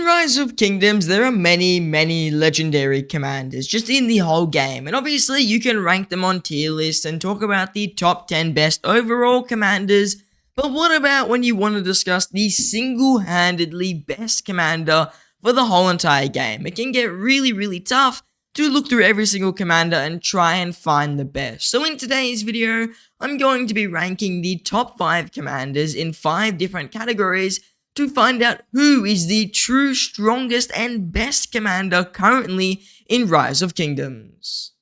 Rise of Kingdoms, there are many legendary commanders just in the whole game, and obviously you can rank them on tier lists and talk about the top 10 best overall commanders, but what about when you want to discuss the single-handedly best commander for the whole entire game? It can get really tough to look through every single commander and try and find the best. So in today's video, I'm going to be ranking the top 5 commanders in 5 different categories to find out who is the true strongest and best commander currently in Rise of Kingdoms.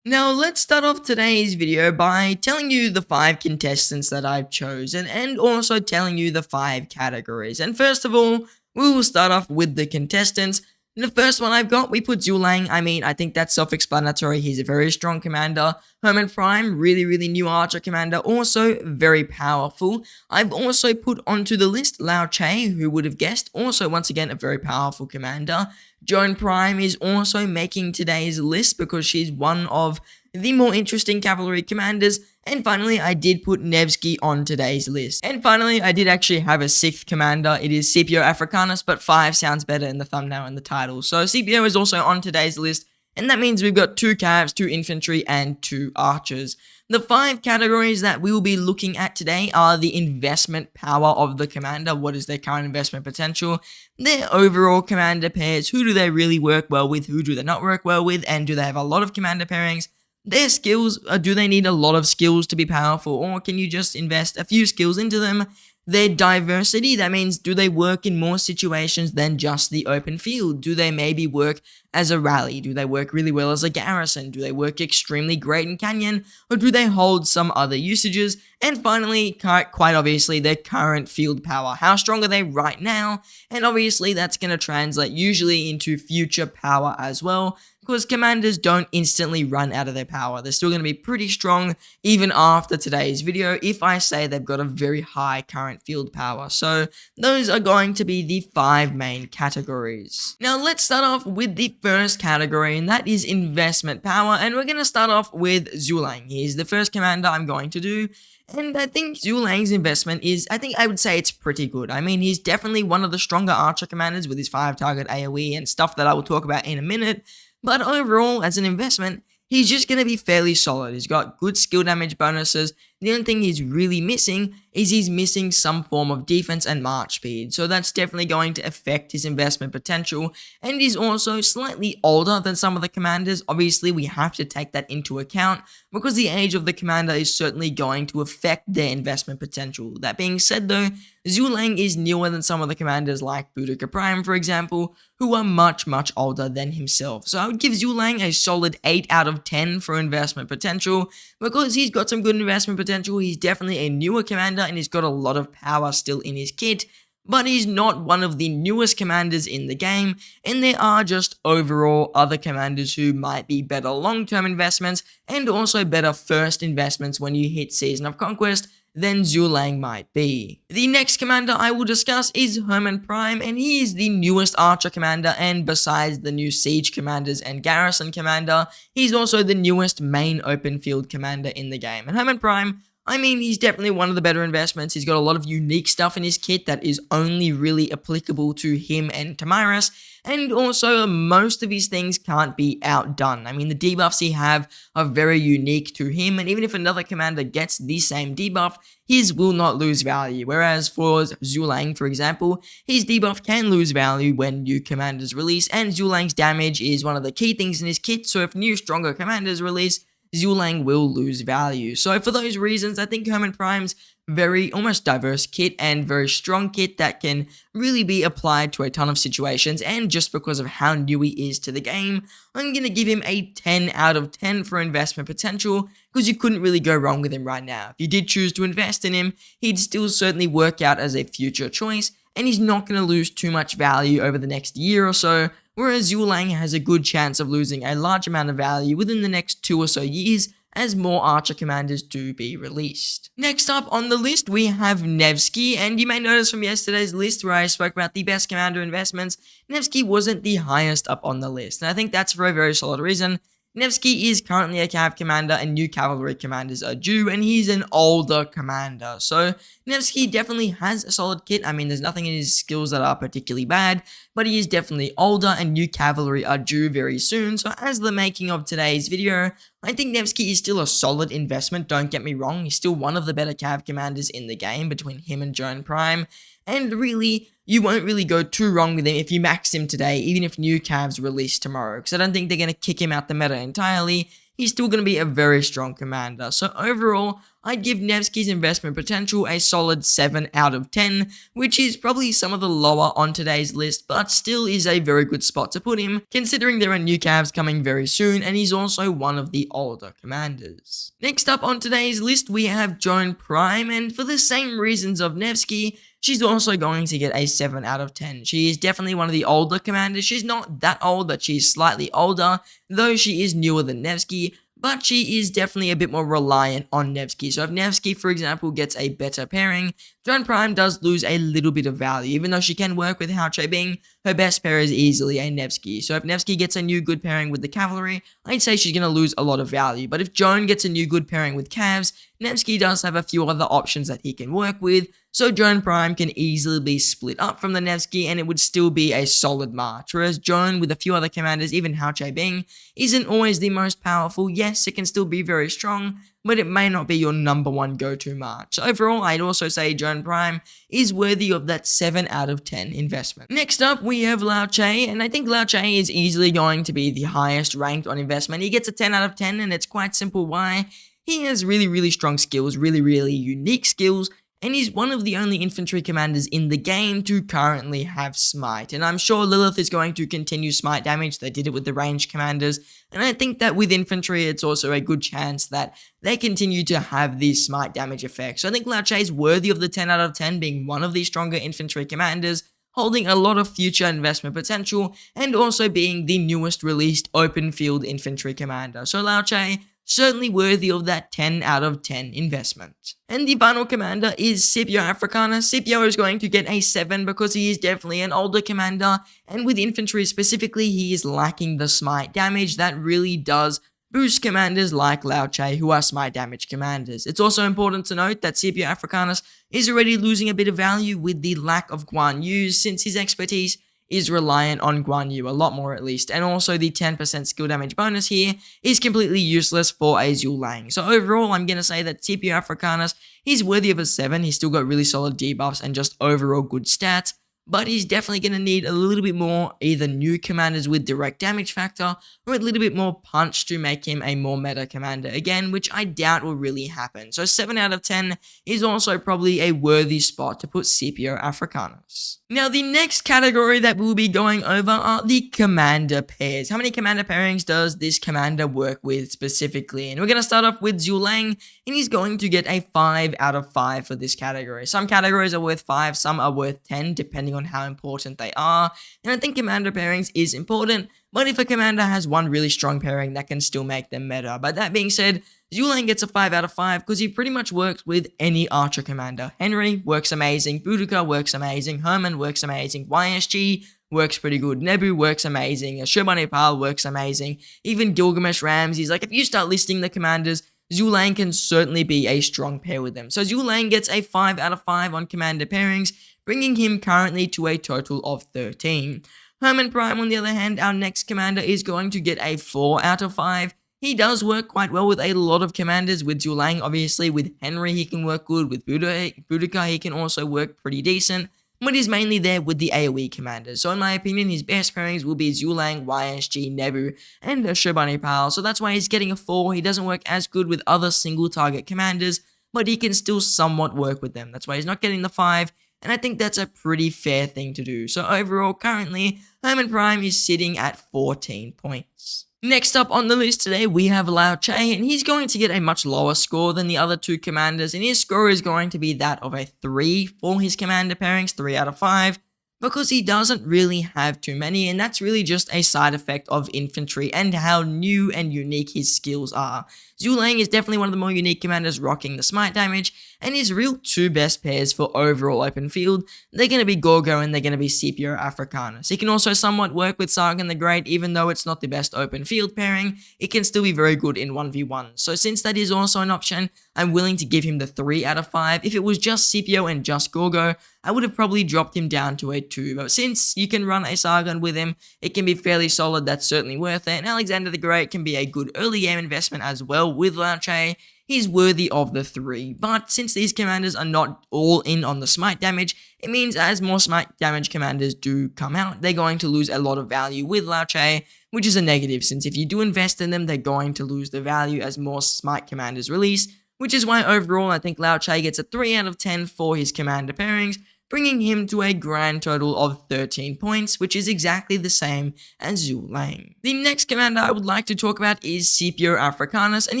Now let's start off today's video by telling you the 5 contestants that I've chosen and also telling you the 5 categories. And first of all, we will start off with the contestants. And the first one I've got, we put Zulang. I think that's self-explanatory. He's a very strong commander. Herman Prime, really new archer commander, also very powerful. I've also put onto the list Lao Che, who would have guessed, also once again a very powerful commander. Joan Prime is also making today's list because she's one of the more interesting cavalry commanders. And finally, I did put Nevsky on today's list. And finally, I did actually have a 6th commander. It is Scipio Africanus, but 5 sounds better in the thumbnail and the title. So Scipio is also on today's list, and that means we've got 2 cavs, 2 infantry, and 2 archers. The 5 categories that we will be looking at today are the investment power of the commander. What is their current investment potential? Their overall commander pairs. Who do they really work well with? Who do they not work well with? And do they have a lot of commander pairings? Their skills, do they need a lot of skills to be powerful, or can you just invest a few skills into them? Their diversity, that means do they work in more situations than just the open field? Do they maybe work as a rally? Do they work really well as a garrison? Do they work extremely great in Canyon? Or do they hold some other usages? And finally, quite obviously, their current field power. How strong are they right now? And obviously, that's going to translate usually into future power as well, because commanders don't instantly run out of their power. They're still going to be pretty strong even after today's video if I say they've got a very high current field power. So those are going to be the 5 main categories. Now let's start off with the first category, and that is investment power, and we're going to start off with Zulang. He's the first commander I'm going to do. And I think Zulang's investment is, I would say it's pretty good. He's definitely one of the stronger archer commanders with his 5-target AoE and stuff that I will talk about in a minute. But overall, as an investment, he's just going to be fairly solid. He's got good skill damage bonuses. The only thing he's really missing is he's missing some form of defense and march speed. So that's definitely going to affect his investment potential. And he's also slightly older than some of the commanders. Obviously, we have to take that into account because the age of the commander is certainly going to affect their investment potential. That being said though, Zulang is newer than some of the commanders like Boudica Prime, for example, who are much older than himself. So I would give Zulang a solid 8 out of 10 for investment potential because he's got some good investment potential. He's definitely a newer commander and he's got a lot of power still in his kit, but he's not one of the newest commanders in the game, and there are just overall other commanders who might be better long-term investments and also better first investments when you hit Season of Conquest than Zulang might be. The next commander I will discuss is Herman Prime, and he is the newest archer commander, and besides the new siege commanders and garrison commander, he's also the newest main open field commander in the game. And Herman Prime, he's definitely one of the better investments. He's got a lot of unique stuff in his kit that is only really applicable to him and Tamiris, and also most of his things can't be outdone. The debuffs he have are very unique to him, and even if another commander gets the same debuff, his will not lose value. Whereas for Zulang, for example, his debuff can lose value when new commanders release, and Zulang's damage is one of the key things in his kit, so if new stronger commanders release, Zulang will lose value. So for those reasons, I think Herman Prime's very almost diverse kit and very strong kit that can really be applied to a ton of situations, and just because of how new he is to the game, I'm going to give him a 10 out of 10 for investment potential, because you couldn't really go wrong with him right now. If you did choose to invest in him, he'd still certainly work out as a future choice, and he's not going to lose too much value over the next year or so, whereas Zulang has a good chance of losing a large amount of value within the next 2 or so years as more archer commanders do be released. Next up on the list, we have Nevsky, and you may notice from yesterday's list where I spoke about the best commander investments, Nevsky wasn't the highest up on the list, and I think that's for a very solid reason. Nevsky is currently a cav commander and new cavalry commanders are due, and he's an older commander. So Nevsky definitely has a solid kit. I mean, there's nothing in his skills that are particularly bad, but he is definitely older and new cavalry are due very soon. So as the making of today's video, I think Nevsky is still a solid investment, don't get me wrong. He's still one of the better cav commanders in the game between him and Joan Prime. And really, you won't really go too wrong with him if you max him today, even if new calves release tomorrow, because I don't think they're going to kick him out the meta entirely. He's still going to be a very strong commander. So overall, I'd give Nevsky's investment potential a solid 7 out of 10, which is probably some of the lower on today's list, but still is a very good spot to put him, considering there are new calves coming very soon, and he's also one of the older commanders. Next up on today's list, we have Joan Prime, and for the same reasons of Nevsky, she's also going to get a 7 out of 10. She is definitely one of the older commanders. She's not that old, but she's slightly older, though she is newer than Nevsky, but she is definitely a bit more reliant on Nevsky. So if Nevsky, for example, gets a better pairing, Joan Prime does lose a little bit of value. Even though she can work with Hao Bing, her best pair is easily a Nevsky. So if Nevsky gets a new good pairing with the cavalry, I'd say she's going to lose a lot of value. But if Joan gets a new good pairing with calves, Nevsky does have a few other options that he can work with, so Joan Prime can easily be split up from the Nevsky and it would still be a solid march, whereas Joan with a few other commanders, even Hao Bing, isn't always the most powerful. Yes, it can still be very strong, but it may not be your number one go-to march. So overall, I'd also say Joan Prime is worthy of that 7 out of 10 investment. Next up, we have Lao Che, and I think Lao Che is easily going to be the highest ranked on investment. He gets a 10 out of 10, and it's quite simple why. He has really strong skills, really unique skills, and he's one of the only infantry commanders in the game to currently have smite. And I'm sure Lilith is going to continue smite damage. They did it with the ranged commanders. And I think that with infantry, it's also a good chance that they continue to have these smite damage effects. So I think Lao Che is worthy of the 10 out of 10, being one of the stronger infantry commanders, holding a lot of future investment potential, and also being the newest released open field infantry commander. So Lao Che, certainly worthy of that 10 out of 10 investment. And the final commander is Scipio Africanus. Scipio is going to get a 7 because he is definitely an older commander, and with infantry specifically, he is lacking the smite damage that really does boost commanders like Lao Che, who are smite damage commanders. It's also important to note that Scipio Africanus is already losing a bit of value with the lack of Guan Yu, since his expertise is reliant on Guan Yu, a lot more at least, and also the 10% skill damage bonus here is completely useless for a Zhu Lang. So overall, I'm going to say that Scipio Africanus, he's worthy of a 7, he's still got really solid debuffs and just overall good stats, but he's definitely going to need a little bit more either new commanders with direct damage factor or a little bit more punch to make him a more meta commander again, which I doubt will really happen. So 7 out of 10 is also probably a worthy spot to put Scipio Africanus. Now the next category that we'll be going over are the commander pairs. How many commander pairings does this commander work with specifically? And we're going to start off with Zhu Lang, and he's going to get a 5 out of 5 for this category. Some categories are worth 5, some are worth 10, depending on how important they are. And I think commander pairings is important, but if a commander has one really strong pairing, that can still make them meta. But that being said, Zhu Lang gets a 5 out of 5 because he pretty much works with any archer commander. Henry works amazing, Boudica works amazing, Herman works amazing, YSG works pretty good, Nebu works amazing, Shirbanipal works amazing, even Gilgamesh Ramses. Like, if you start listing the commanders, Zhu Lang can certainly be a strong pair with them. So Zhu Lang gets a 5 out of 5 on commander pairings, bringing him currently to a total of 13. Herman Prime, on the other hand, our next commander, is going to get a 4 out of 5. He does work quite well with a lot of commanders. With Zhu Lang, obviously, with Henry he can work good, with Boudica he can also work pretty decent, but he's mainly there with the AoE commanders. So in my opinion, his best pairings will be Zhu Lang, YSG, Nebu, and Shirbanipal. So that's why he's getting a 4. He doesn't work as good with other single target commanders, but he can still somewhat work with them. That's why he's not getting the 5. And I think that's a pretty fair thing to do. So overall, currently, Herman Prime is sitting at 14 points. Next up on the list today, we have Lao Che, and he's going to get a much lower score than the other two commanders, and his score is going to be that of a 3 for his commander pairings, 3 out of 5. because he doesn't really have too many, and that's really just a side effect of infantry and how new and unique his skills are. Zhu Lang is definitely one of the more unique commanders rocking the smite damage, and his real two best pairs for overall open field, they're going to be Gorgo and they're going to be Scipio Africanus. He can also somewhat work with Sargon the Great, even though it's not the best open field pairing, it can still be very good in 1v1. So since that is also an option, I'm willing to give him the 3 out of 5. If it was just Scipio and just Gorgo, I would have probably dropped him down to a 2, but since you can run a Sargon with him, it can be fairly solid, that's certainly worth it, and Alexander the Great can be a good early game investment as well with Lao Che. He's worthy of the 3, but since these commanders are not all in on the smite damage, it means as more smite damage commanders do come out, they're going to lose a lot of value with Lao Che, which is a negative, since if you do invest in them, they're going to lose the value as more smite commanders release, which is why overall I think Lao Che gets a 3 out of 10 for his commander pairings, bringing him to a grand total of 13 points, which is exactly the same as Zhu Lang. The next commander I would like to talk about is Scipio Africanus, and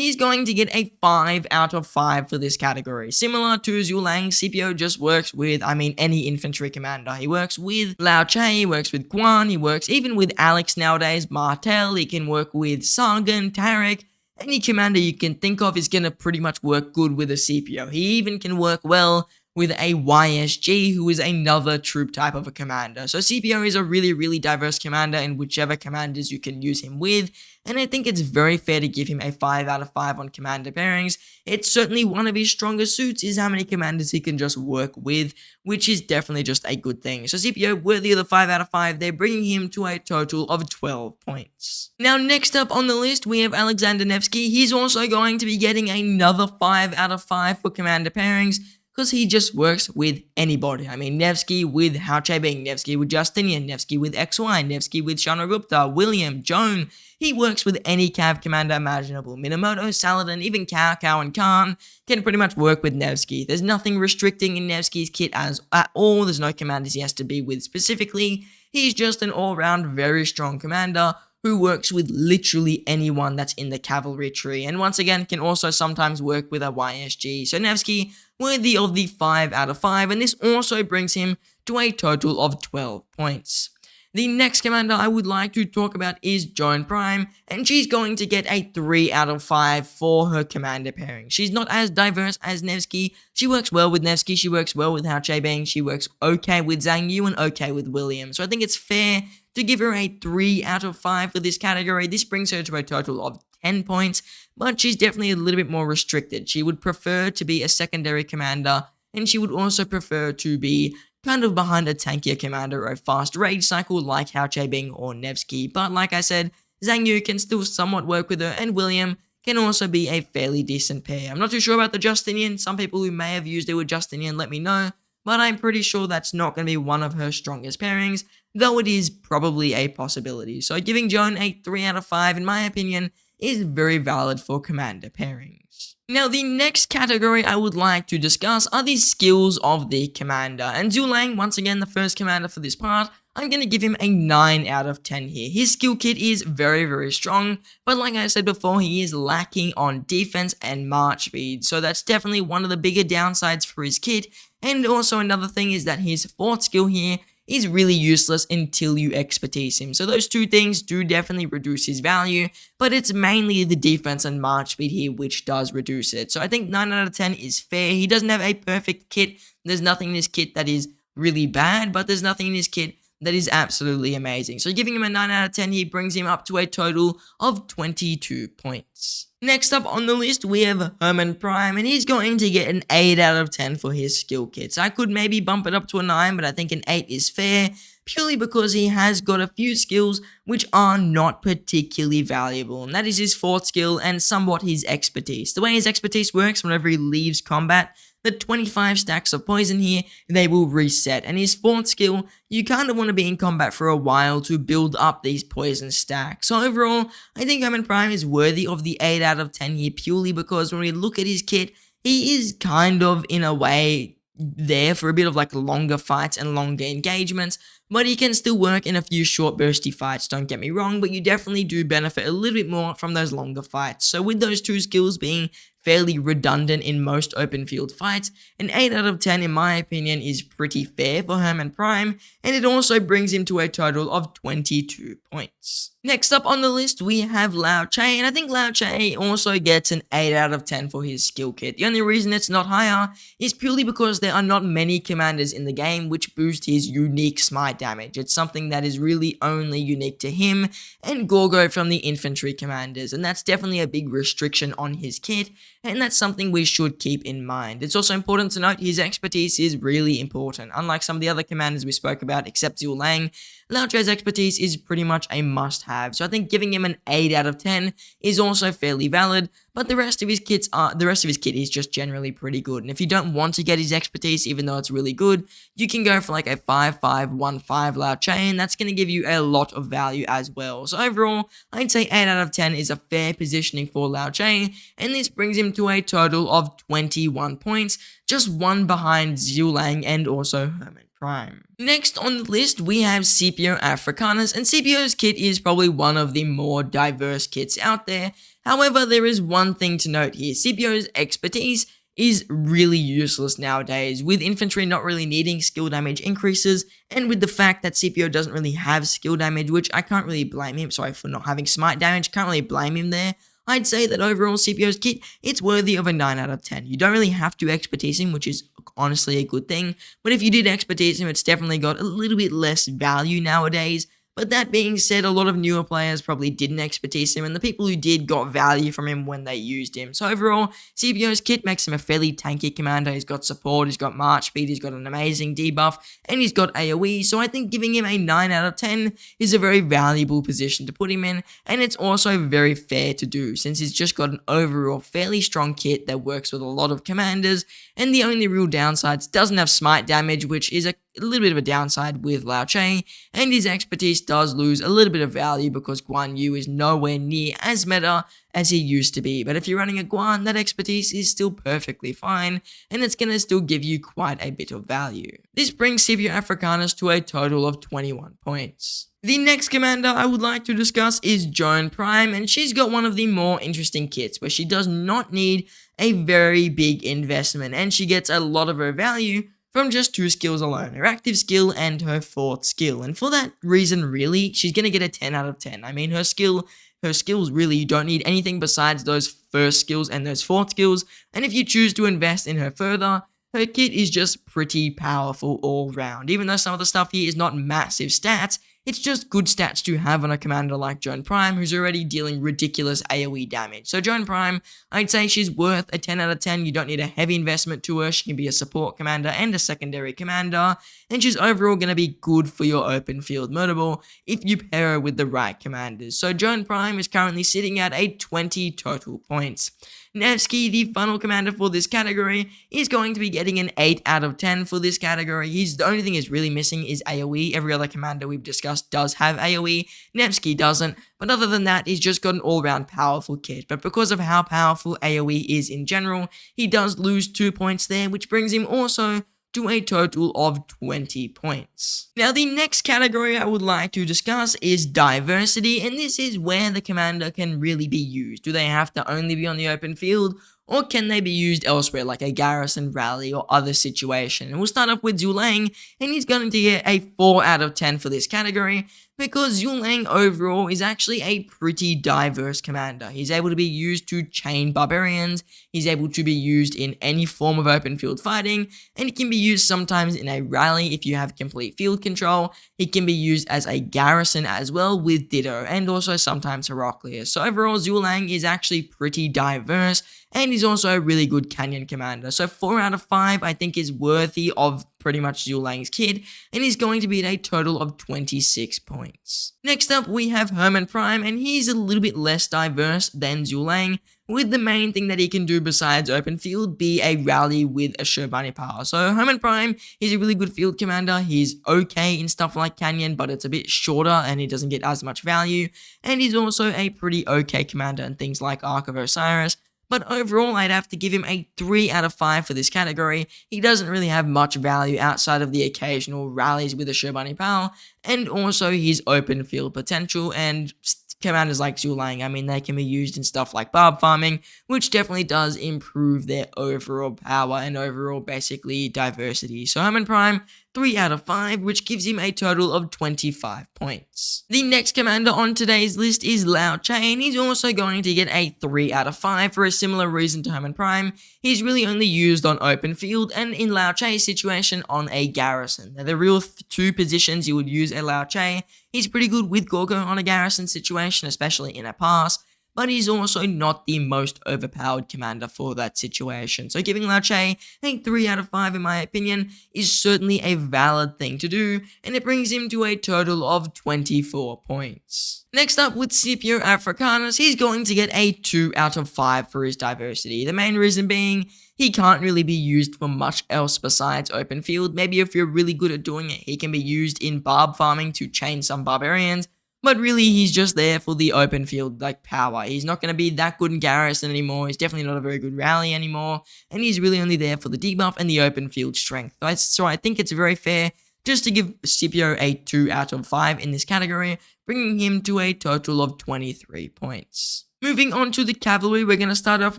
he's going to get a 5 out of 5 for this category. Similar to Zhu Lang, Scipio just works with, any infantry commander. He works with Lao Che, he works with Quan, he works even with Alex nowadays, Martel, he can work with Sargon, Tarek. Any commander you can think of is going to pretty much work good with a Scipio. He even can work well with a YSG, who is another troop type of a commander. So Scipio is a really, really diverse commander in whichever commanders you can use him with, and I think it's very fair to give him a 5 out of 5 on commander pairings. It's certainly one of his strongest suits is how many commanders he can just work with, which is definitely just a good thing. So Scipio, worthy of the 5 out of 5, they're bringing him to a total of 12 points. Now next up on the list, we have Alexander Nevsky. He's also going to be getting another 5 out of 5 for commander pairings, because he just works with anybody. Nevsky with Hao Che-bing, Nevsky with Justinian, Nevsky with XY, Nevsky with Chandragupta, William, Joan. He works with any Cav commander imaginable. Minamoto, Saladin, even Cao and Khan can pretty much work with Nevsky. There's nothing restricting in Nevsky's kit at all. There's no commanders he has to be with specifically. He's just an all-round very strong commander who works with literally anyone that's in the cavalry tree, and once again can also sometimes work with a YSG. So Nevsky, worthy of the 5 out of 5, and this also brings him to a total of 12 points. The next commander I would like to talk about is Joan Prime, and she's going to get a 3 out of 5 for her commander pairing. She's not as diverse as Nevsky. She works well with Nevsky, she works well with Hao Che-bing, she works okay with Zhang Yu and okay with William. So I think it's fair to give her a 3 out of 5 for this category. This brings her to a total of 10 points, but she's definitely a little bit more restricted. She would prefer to be a secondary commander, and she would also prefer to be kind of behind a tankier commander or a fast rage cycle like Hao Che-bing or Nevsky. But like I said, Zhang Yu can still somewhat work with her, and William can also be a fairly decent pair. I'm not too sure about the Justinian. Some people who may have used it with Justinian let me know, but I'm pretty sure that's not going to be one of her strongest pairings, though it is probably a possibility. So giving Joan a 3 out of 5, in my opinion, is very valid for commander pairings. Now, the next category I would like to discuss are the skills of the commander. And Zhu Lang, once again, the first commander for this part, I'm going to give him a 9 out of 10 here. His skill kit is very, very strong, but like I said before, he is lacking on defense and march speed. So that's definitely one of the bigger downsides for his kit. And also another thing is that his fourth skill here is really useless until you expertise him. So those two things do definitely reduce his value, but it's mainly the defense and march speed here which does reduce it. So I think 9 out of 10 is fair. He doesn't have a perfect kit. There's nothing in his kit that is really bad, but there's nothing in his kit that is absolutely amazing. So giving him a 9 out of 10 here brings him up to a total of 22 points. Next up on the list, we have Herman Prime, and he's going to get an 8 out of 10 for his skill kits. I could maybe bump it up to a 9, but I think an 8 is fair, purely because he has got a few skills which are not particularly valuable, and that is his fourth skill and somewhat his expertise. The way his expertise works, whenever he leaves combat, the 25 stacks of poison here, they will reset. And his fourth skill, you kind of want to be in combat for a while to build up these poison stacks. So overall, I think Herman Prime is worthy of the 8 out of 10 here, purely because when we look at his kit, he is kind of, in a way, there for a bit of like longer fights and longer engagements, but he can still work in a few short bursty fights, don't get me wrong, but you definitely do benefit a little bit more from those longer fights. So with those two skills being fairly redundant in most open field fights. An 8 out of 10 in my opinion is pretty fair for Hermann Prime, and it also brings him to a total of 22 points. Next up on the list, we have Lao Che, and I think Lao Che also gets an 8 out of 10 for his skill kit. The only reason it's not higher is purely because there are not many commanders in the game which boost his unique smite damage. It's something that is really only unique to him and Gorgo from the infantry commanders, and that's definitely a big restriction on his kit, and that's something we should keep in mind. It's also important to note his expertise is really important. Unlike some of the other commanders we spoke about, except Zhu Lang, Lao Che's expertise is pretty much a must-have, so I think giving him an 8 out of 10 is also fairly valid, but the rest of his kit is just generally pretty good, and if you don't want to get his expertise, even though it's really good, you can go for like a 5-5-1-5 Lao Che, and that's going to give you a lot of value as well. So overall, I'd say 8 out of 10 is a fair positioning for Lao Che, and this brings him to a total of 21 points, just one behind Zhu Lang and also Hermann Prime. Next on the list, we have Scipio Africanus, and Scipio's kit is probably one of the more diverse kits out there. However, there is one thing to note here. Scipio's expertise is really useless nowadays, with infantry not really needing skill damage increases, and with the fact that Scipio doesn't really have skill damage, which I can't really blame him, sorry for not having smite damage, can't really blame him there. I'd say that overall Scipio's kit, it's worthy of a 9 out of 10. You don't really have to expertise him, which is honestly a good thing, but if you did expertise him, it's definitely got a little bit less value nowadays. But that being said, a lot of newer players probably didn't expertise him, and the people who did got value from him when they used him. So overall, Scipio's kit makes him a fairly tanky commander. He's got support, he's got march speed, he's got an amazing debuff, and he's got AoE. So I think giving him a 9 out of 10 is a very valuable position to put him in, and it's also very fair to do, since he's just got an overall fairly strong kit that works with a lot of commanders, and the only real downsides doesn't have smite damage, which is a little bit of a downside with Lao Che, and his expertise does lose a little bit of value because Guan Yu is nowhere near as meta as he used to be. But if you're running a Guan, that expertise is still perfectly fine, and it's going to still give you quite a bit of value. This brings Scipio Africanus to a total of 21 points. The next commander I would like to discuss is Joan Prime, and she's got one of the more interesting kits where she does not need a very big investment, and she gets a lot of her value from just 2 skills alone, her active skill and her 4th skill. And for that reason, really, she's going to get a 10 out of 10. I mean, her skills really, you don't need anything besides those first skills and those 4th skills. And if you choose to invest in her further, her kit is just pretty powerful all round. Even though some of the stuff here is not massive stats, it's just good stats to have on a commander like Joan Prime, who's already dealing ridiculous AoE damage. So Joan Prime, I'd say she's worth a 10 out of 10. You don't need a heavy investment to her. She can be a support commander and a secondary commander, and she's overall going to be good for your open field murder ball if you pair her with the right commanders. So Joan Prime is currently sitting at a 20 total points. Nevsky, the final commander for this category, is going to be getting an 8 out of 10 for this category. The only thing he's really missing is AoE. Every other commander we've discussed does have AoE. Nevsky doesn't, but other than that, he's just got an all-round powerful kit. But because of how powerful AoE is in general, he does lose 2 points there, which brings him also to a total of 20 points. Now, the next category I would like to discuss is diversity, and this is where the commander can really be used. Do they have to only be on the open field, or can they be used elsewhere, like a garrison rally or other situation? And we'll start off with Zhu Lang, and he's going to get a 4 out of 10 for this category, because Zhu Lang overall is actually a pretty diverse commander. He's able to be used to chain barbarians, he's able to be used in any form of open field fighting, and he can be used sometimes in a rally if you have complete field control. He can be used as a garrison as well with Ditto, and also sometimes Heraclius. So overall, Zhu Lang is actually pretty diverse, and he's also a really good Canyon commander. So 4 out of 5 I think is worthy of pretty much Zhu Lang's kit, and he's going to be at a total of 26 points. Next up, we have Hermann Prime, and he's a little bit less diverse than Zhu Lang, with the main thing that he can do besides open field be a rally with a Sherbani power. So Hermann Prime, he's a really good field commander. He's okay in stuff like Canyon, but it's a bit shorter and he doesn't get as much value. And he's also a pretty okay commander in things like Ark of Osiris. But overall, I'd have to give him a 3 out of 5 for this category. He doesn't really have much value outside of the occasional rallies with a Sherbani Pal, and also his open field potential, and commanders like Zulang, I mean, they can be used in stuff like barb farming, which definitely does improve their overall power and overall basically diversity. So Herman Prime, 3 out of 5, which gives him a total of 25 points. The next commander on today's list is Lao Che, and he's also going to get a 3 out of 5 for a similar reason to Herman Prime. He's really only used on open field, and in Lao Che's situation, on a garrison. They're the real two positions you would use a Lao Che. He's pretty good with Gorgo on a garrison situation, especially in a pass, but he's also not the most overpowered commander for that situation. So giving Lao Che a 3 out of 5 in my opinion is certainly a valid thing to do, and it brings him to a total of 24 points. Next up with Scipio Africanus, he's going to get a 2 out of 5 for his diversity. The main reason being, he can't really be used for much else besides open field. Maybe if you're really good at doing it, he can be used in barb farming to chain some barbarians, but really he's just there for the open field like power. He's not going to be that good in garrison anymore, he's definitely not a very good rally anymore, and he's really only there for the debuff and the open field strength. So I think it's very fair just to give Scipio a 2 out of 5 in this category, bringing him to a total of 23 points. Moving on to the cavalry, we're going to start off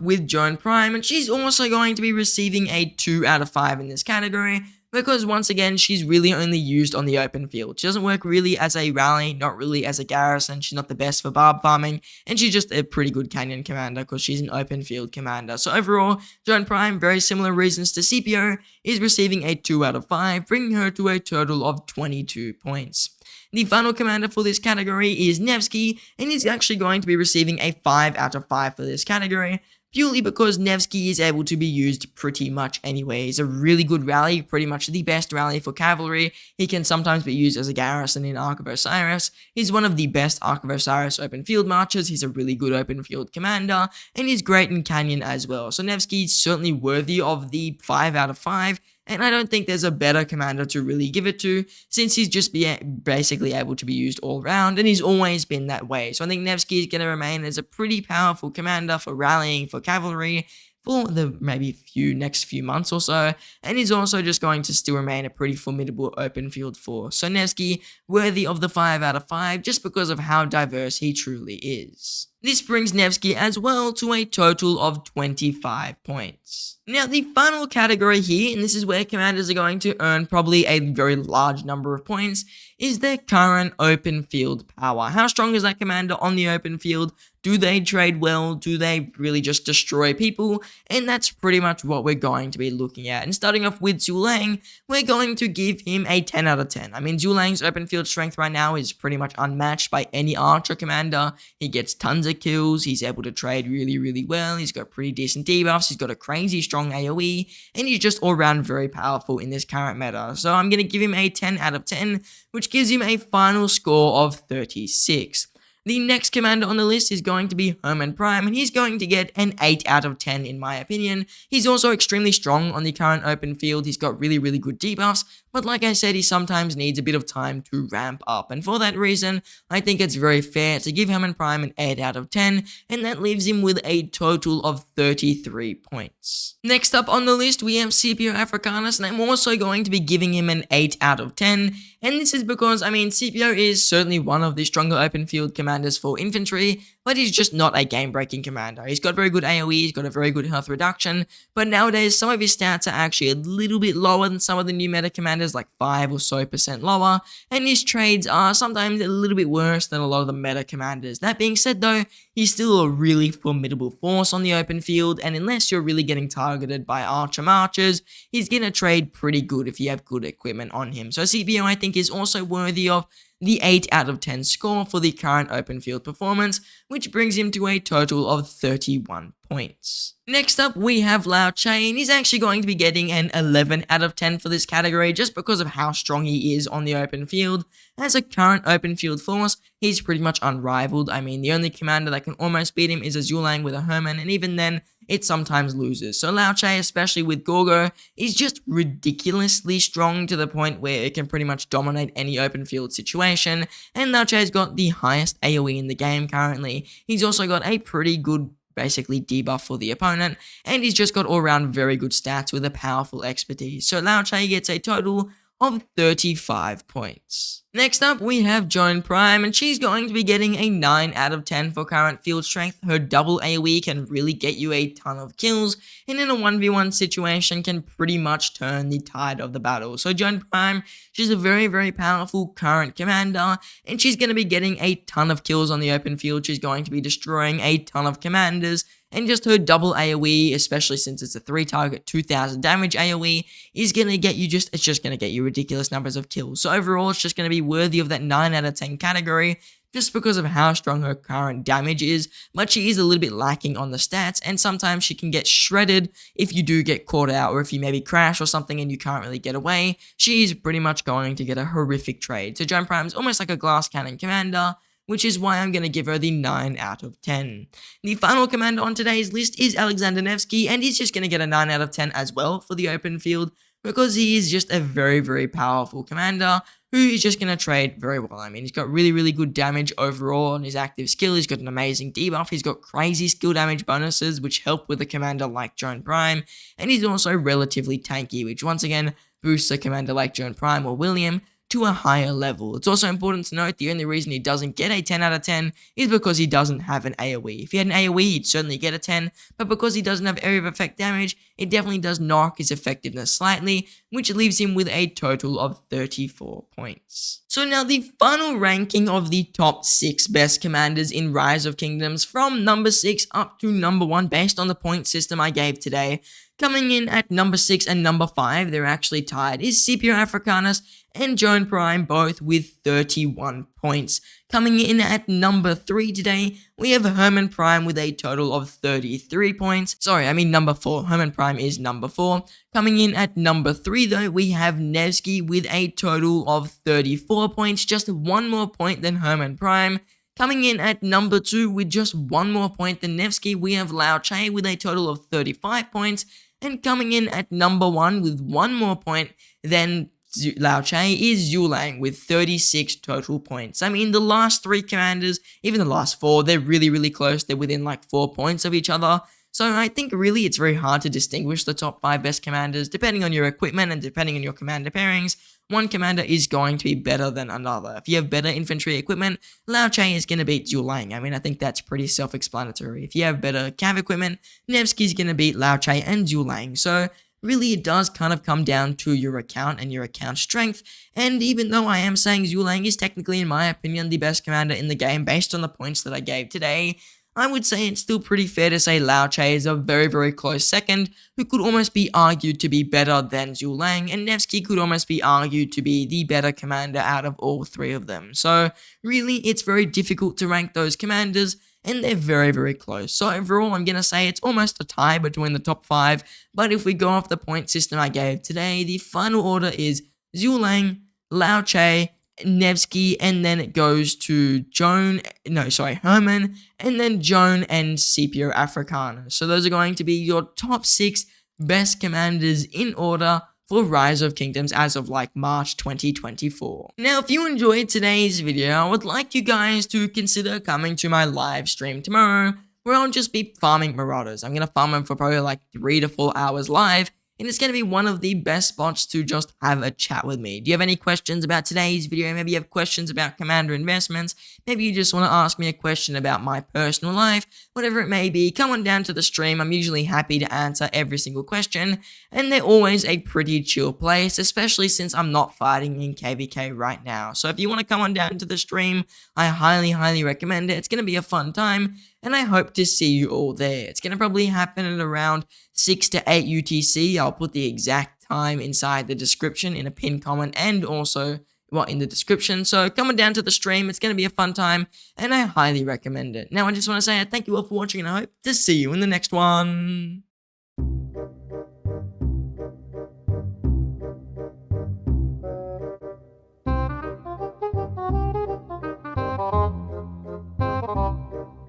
with Joan Prime, and she's also going to be receiving a 2 out of 5 in this category, because once again, she's really only used on the open field. She doesn't work really as a rally, not really as a garrison, she's not the best for barb farming, and she's just a pretty good canyon commander because she's an open field commander. So overall, Joan Prime, very similar reasons to Scipio, is receiving a 2 out of 5, bringing her to a total of 22 points. The final commander for this category is Nevsky, and he's actually going to be receiving a 5 out of 5 for this category, purely because Nevsky is able to be used pretty much anywhere. He's a really good rally, pretty much the best rally for cavalry. He can sometimes be used as a garrison in Ark of Osiris. He's one of the best Ark of Osiris open field marchers. He's a really good open field commander, and he's great in Canyon as well. So Nevsky's certainly worthy of the 5 out of 5. And I don't think there's a better commander to really give it to, since he's just basically able to be used all around, and he's always been that way. So I think Nevsky is going to remain as a pretty powerful commander for rallying for cavalry for the maybe next few months or so, and he's also just going to still remain a pretty formidable open field force. So Nevsky, worthy of the 5 out of 5, just because of how diverse he truly is. This brings Nevsky as well to a total of 25 points. Now the final category here, and this is where commanders are going to earn probably a very large number of points, is their current open field power. How strong is that commander on the open field? Do they trade well? Do they really just destroy people? And that's pretty much what we're going to be looking at. And starting off with Zulang, we're going to give him a 10 out of 10. I mean, Zulang's open field strength right now is pretty much unmatched by any archer commander. He gets tons of kills, he's able to trade really, really well, he's got pretty decent debuffs, he's got a crazy strong AoE, and he's just all around very powerful in this current meta. So I'm going to give him a 10 out of 10, which gives him a final score of 36. The next commander on the list is going to be Herman Prime, and he's going to get an 8 out of 10 in my opinion. He's also extremely strong on the current open field, he's got really, really good debuffs, but like I said, he sometimes needs a bit of time to ramp up, and for that reason, I think it's very fair to give Herman Prime an 8 out of 10, and that leaves him with a total of 33 points. Next up on the list, we have Scipio Africanus, and I'm also going to be giving him an 8 out of 10, and this is because, I mean, Scipio is certainly one of the stronger open field commanders for infantry, but he's just not a game-breaking commander. He's got very good AoE, he's got a very good health reduction, but nowadays some of his stats are actually a little bit lower than some of the new meta commanders, like 5% or so lower, and his trades are sometimes a little bit worse than a lot of the meta commanders. That being said though, he's still a really formidable force on the open field, and unless you're really getting targeted by archer marchers, he's gonna trade pretty good if you have good equipment on him. So Scipio, I think, is also worthy of the 8 out of 10 score for the current open field performance, which brings him to a total of 31 points. Next up, we have Lao Che, and he's actually going to be getting an 11 out of 10 for this category just because of how strong he is on the open field. As a current open field force, he's pretty much unrivaled. I mean, the only commander that can almost beat him is a Zulang with a Herman, and even then, it sometimes loses. So Lao Che, especially with Gorgo, is just ridiculously strong to the point where it can pretty much dominate any open field situation, and Lao Che's got the highest AoE in the game currently. He's also got a pretty good basically debuff for the opponent, and he's just got all around very good stats with a powerful expertise. So Lao Che gets a total of 35 points. Next up, we have Joan Prime, and she's going to be getting a 9 out of 10 for current field strength. Her double AoE can really get you a ton of kills, and in a 1v1 situation can pretty much turn the tide of the battle. So Joan Prime, she's a very, very powerful current commander, and she's going to be getting a ton of kills on the open field. She's going to be destroying a ton of commanders, and just her double AoE, especially since it's a 3-target 2000 damage AoE, is going to get you it's just going to get you ridiculous numbers of kills. So overall, it's just going to be worthy of that 9 out of 10 category, just because of how strong her current damage is, but she is a little bit lacking on the stats, and sometimes she can get shredded if you do get caught out, or if you maybe crash or something and you can't really get away. She is pretty much going to get a horrific trade. So Joan Prime is almost like a glass cannon commander, which is why I'm going to give her the 9 out of 10. The final commander on today's list is Alexander Nevsky, and he's just going to get a 9 out of 10 as well for the open field, because he is just a very, very powerful commander who is just going to trade very well. I mean, he's got really, really good damage overall on his active skill. He's got an amazing debuff. He's got crazy skill damage bonuses, which help with a commander like Joan Prime, and he's also relatively tanky, which once again boosts a commander like Joan Prime or William to a higher level. It's also important to note the only reason he doesn't get a 10 out of 10 is because he doesn't have an AoE. If he had an AoE, he'd certainly get a 10, but because he doesn't have area of effect damage, it definitely does knock his effectiveness slightly, which leaves him with a total of 34 points. So now the final ranking of the top 6 best commanders in Rise of Kingdoms, from number 6 up to number 1 based on the point system I gave today. Coming in at number 6 and number 5, they're actually tied, is Scipio Africanus and Joan Prime, both with 31 points. Coming in at number 3 today, we have Herman Prime with a total of 33 points. Sorry, I mean number 4. Herman Prime is number 4. Coming in at number 3 though, we have Nevsky with a total of 34 points, just 1 more point than Herman Prime. Coming in at number 2 with just 1 more point than Nevsky, we have Lao Che with a total of 35 points. And coming in at number 1 with 1 more point than Lao Che is Yulang with 36 total points. I mean, the last 3 commanders, even the last 4, they're really, really close. They're within like 4 points of each other. So I think really it's very hard to distinguish the top 5 best commanders depending on your equipment and depending on your commander pairings. One commander is going to be better than another. If you have better infantry equipment, Lao Che is going to beat Zhu Lang. I mean, I think that's pretty self-explanatory. If you have better cav equipment, Nevsky's going to beat Lao Che and Zhu Lang. So really, it does kind of come down to your account and your account strength. And even though I am saying Zhu Lang is technically, in my opinion, the best commander in the game based on the points that I gave today, I would say it's still pretty fair to say Lao Che is a very, very close second, who could almost be argued to be better than Zhu Lang, and Nevsky could almost be argued to be the better commander out of all 3 of them. So really, it's very difficult to rank those commanders, and they're very, very close. So overall, I'm going to say it's almost a tie between the top 5, but if we go off the point system I gave today, the final order is Zhu Lang, Lao Che, Nevsky, and then it goes to Herman, and then Joan and Scipio Africanus. So those are going to be your top 6 best commanders in order for Rise of Kingdoms as of like March 2024. Now, if you enjoyed today's video, I would like you guys to consider coming to my live stream tomorrow, where I'll just be farming Marauders. I'm going to farm them for probably like 3 to 4 hours live, and it's going to be one of the best spots to just have a chat with me. Do you have any questions about today's video? Maybe you have questions about commander investments. Maybe you just want to ask me a question about my personal life. Whatever it may be, come on down to the stream. I'm usually happy to answer every single question, and they're always a pretty chill place, especially since I'm not fighting in KVK right now. So if you want to come on down to the stream, I highly, highly recommend it. It's going to be a fun time, and I hope to see you all there. It's going to probably happen at around 6 to 8 UTC. I'll put the exact time inside the description in a pinned comment and also in the description. So come on down to the stream. It's going to be a fun time, and I highly recommend it. Now, I just want to say thank you all for watching, and I hope to see you in the next one.